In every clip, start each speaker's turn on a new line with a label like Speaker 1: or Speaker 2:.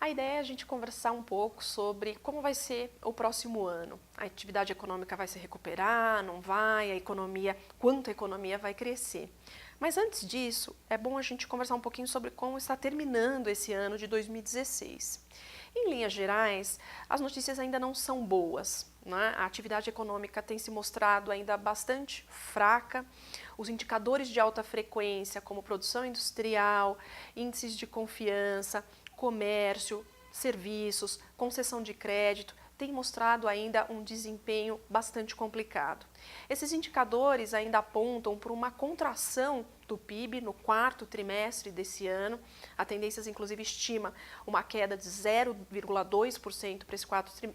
Speaker 1: A ideia é a gente conversar um pouco sobre como vai ser o próximo ano. A atividade econômica vai se recuperar, não vai, quanto a economia vai crescer. Mas antes disso, é bom a gente conversar um pouquinho sobre como está terminando esse ano de 2016. Em linhas gerais, as notícias ainda não são boas, né? A atividade econômica tem se mostrado ainda bastante fraca. Os indicadores de alta frequência, como produção industrial, índices de confiança, comércio, serviços, concessão de crédito, têm mostrado ainda um desempenho bastante complicado. Esses indicadores ainda apontam para uma contração do PIB no quarto trimestre desse ano. A Tendências, inclusive, estima uma queda de 0,2% para esse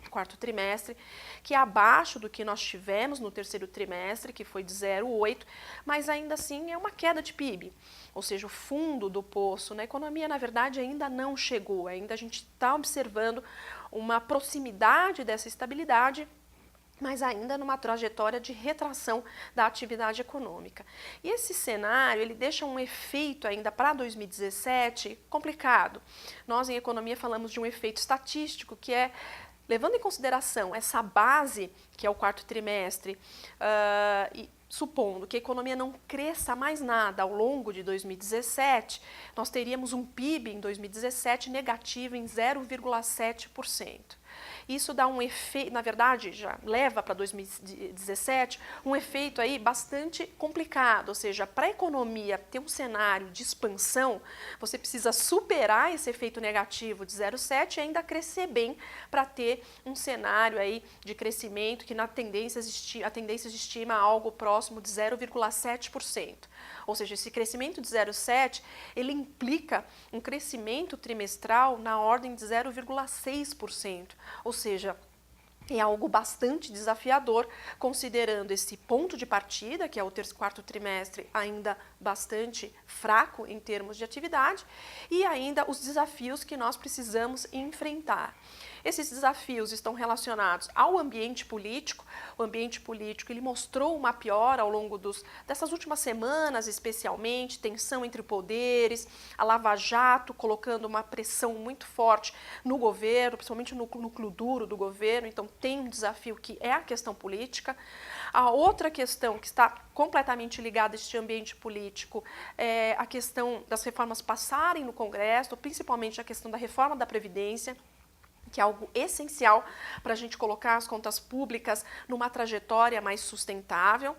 Speaker 1: quarto trimestre, que é abaixo do que nós tivemos no terceiro trimestre, que foi de 0,8%, mas ainda assim é uma queda de PIB. Ou seja, o fundo do poço na economia, na verdade, ainda não chegou. Ainda a gente está observando uma proximidade dessa estabilidade, mas ainda numa trajetória de retração da atividade econômica. E esse cenário, ele deixa um efeito ainda para 2017 complicado. Nós, em economia, falamos de um efeito estatístico, que é, levando em consideração essa base, que é o quarto trimestre, e supondo que a economia não cresça mais nada ao longo de 2017, nós teríamos um PIB em 2017 negativo em 0,7%. Isso dá um efeito, na verdade, já leva para 2017 um efeito aí bastante complicado, ou seja, para a economia ter um cenário de expansão, você precisa superar esse efeito negativo de 0,7 e ainda crescer bem para ter um cenário aí de crescimento que a Tendências estima algo próximo de 0,7%. Ou seja, esse crescimento de 0,7, ele implica um crescimento trimestral na ordem de 0,6%. Ou seja, é algo bastante desafiador, considerando esse ponto de partida, que é o quarto trimestre ainda bastante fraco em termos de atividade, e ainda os desafios que nós precisamos enfrentar. Esses desafios estão relacionados ao ambiente político. O ambiente político, ele mostrou uma piora ao longo dessas últimas semanas, especialmente, tensão entre poderes, a Lava Jato colocando uma pressão muito forte no governo, principalmente no núcleo duro do governo. Então, tem um desafio que é a questão política. A outra questão que está completamente ligada a este ambiente político é a questão das reformas passarem no Congresso, principalmente a questão da reforma da Previdência, que é algo essencial para a gente colocar as contas públicas numa trajetória mais sustentável.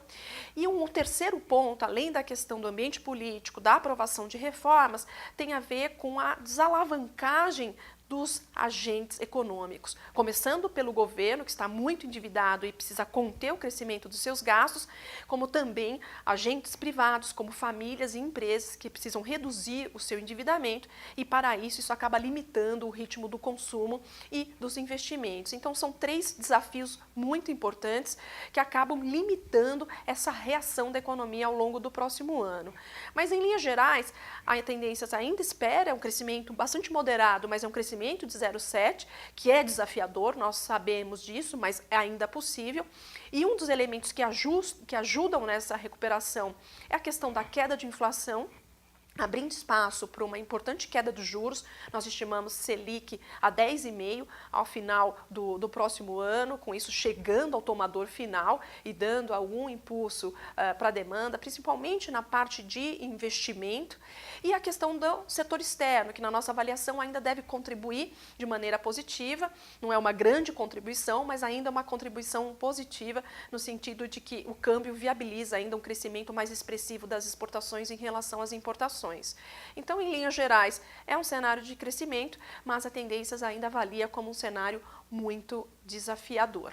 Speaker 1: E um terceiro ponto, além da questão do ambiente político, da aprovação de reformas, tem a ver com a desalavancagem dos agentes econômicos, começando pelo governo, que está muito endividado e precisa conter o crescimento dos seus gastos, como também agentes privados, como famílias e empresas que precisam reduzir o seu endividamento e, para isso acaba limitando o ritmo do consumo e dos investimentos. Então, são três desafios muito importantes que acabam limitando essa reação da economia ao longo do próximo ano. Mas, em linhas gerais, a Tendências ainda espera um crescimento bastante moderado, mas é um crescimento de 0,7, que é desafiador, nós sabemos disso, mas é ainda possível. E um dos elementos que ajudam nessa recuperação é a questão da queda de inflação, abrindo espaço para uma importante queda dos juros. Nós estimamos Selic a 10,5% ao final do próximo ano, com isso chegando ao tomador final e dando algum impulso para a demanda, principalmente na parte de investimento. E a questão do setor externo, que na nossa avaliação ainda deve contribuir de maneira positiva, não é uma grande contribuição, mas ainda uma contribuição positiva no sentido de que o câmbio viabiliza ainda um crescimento mais expressivo das exportações em relação às importações. Então, em linhas gerais, é um cenário de crescimento, mas a Tendências ainda avalia como um cenário muito desafiador.